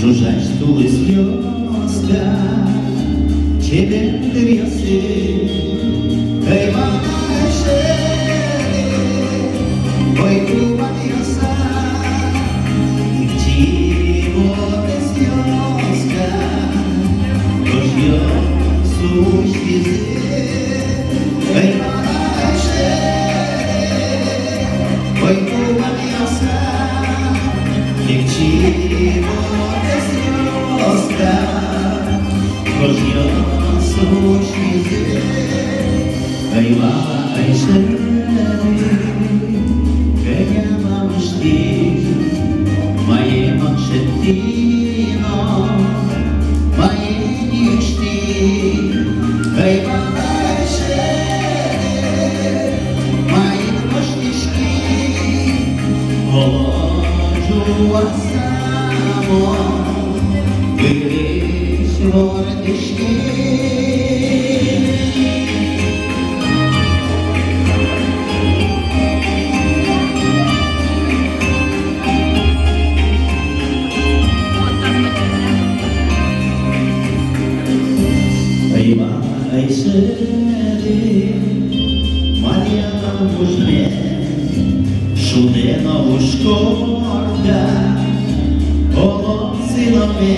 Жужжать стулы слезка, тебе дырясы, каймана шеи, ой, кубан яса, и в чего ты слезка, дождё сущий каймана шеи, ой, кубан яса, и в чего Кожья сущий Кайва айшены Кайва мышти Моей маншеттино Моей ничти Кайва айшены Мои кошнички Положу осамо Шудено шкода, олоцинами,